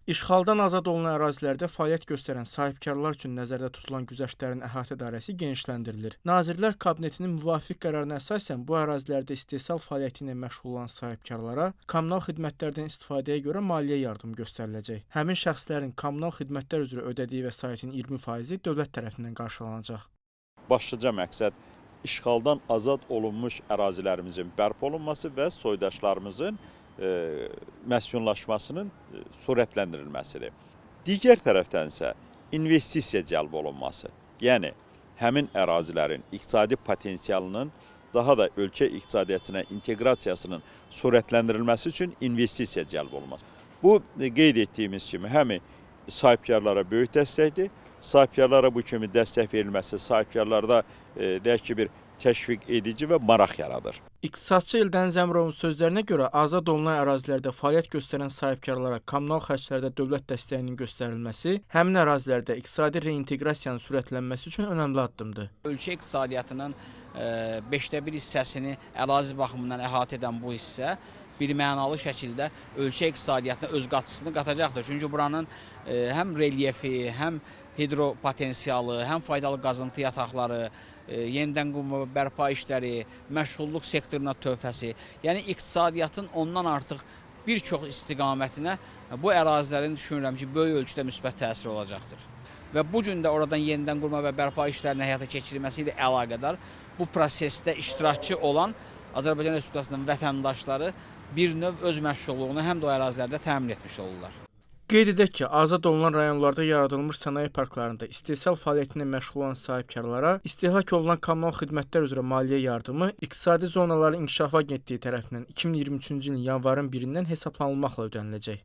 İşğaldan azad olunan ərazilərdə fəaliyyət göstərən sahibkarlar üçün nəzərdə tutulan güzəştlərin əhatə dairəsi genişləndirilir. Nazirlər Kabinetinin müvafiq qərarına əsasən bu ərazilərdə istehsal fəaliyyəti ilə məşğul olan sahibkarlara kommunal xidmətlərdən istifadəyə görə maliyyə yardımı göstəriləcək. Həmin şəxslərin kommunal xidmətlər üzrə ödədiyi vəsaitin 20%-i dövlət tərəfindən qarşılanacaq. Başlıca məqsəd işğaldan azad olunmuş ərazilərimizin bərpa olunması və soydaşlarımızın məskunlaşmasının sürətləndirilməsidir. Digər tərəfdən isə investisiya cəlb olunması, yəni həmin ərazilərin iqtisadi potensialının daha da ölkə iqtisadiyyatına inteqrasiyasının sürətləndirilməsi üçün investisiya cəlb olunması. Bu, qeyd etdiyimiz kimi, həm sahibkarlara böyük dəstəkdir, sahibkarlara bu kimi dəstək verilməsi sahibkarlarda deyək ki, bir təşviq edici və maraq yaradır. İqtisadçı Eldəniz Əmrovun sözlərinə görə azad olunan ərazilərdə fəaliyyət göstərən sahibkarlara kommunal xərclərdə dövlət dəstəyinin göstərilməsi həmin ərazilərdə iqtisadi reinteqrasiyanın sürətlənməsi üçün önəmli addımdır. Ölkə iqtisadiyyatının 1/5 hissəsini ərazi baxımından əhatə edən bu hissə birmənalı şəkildə ölkə iqtisadiyyatına öz qatısını qatacaqdır. Çünki buranın həm relyefi, həm hidropotensialı, həm faydalı qazıntı yataqları, yenidən qurma bərpa işləri, məşğulluq sektoruna töhfəsi, yəni iqtisadiyyatın ondan artıq bir çox istiqamətinə bu ərazilərin düşünürəm ki, böyük ölçüdə müsbət təsiri olacaqdır. Və bu gün də oradan yenidən qurma və bərpa işlərinin həyata keçirilməsi ilə əlaqədar bu prosesdə iştirakçı olan Azərbaycan Respublikasının vətəndaşları bir növ öz məşğulluğunu həm də o ərazilərdə təmin etmiş olurlar. Qeyd edək ki, azad olunan rayonlarda yaradılmış sənaye parklarında istehsal fəaliyyəti ilə məşğul olan sahibkarlara istehlak olunan kommunal xidmətlər üzrə maliyyə yardımı İqtisadi Zonaların İnkişafı Agentliyi tərəfindən 2023-cü ilin yanvarın 1-dən hesablanılmaqla ödəniləcək.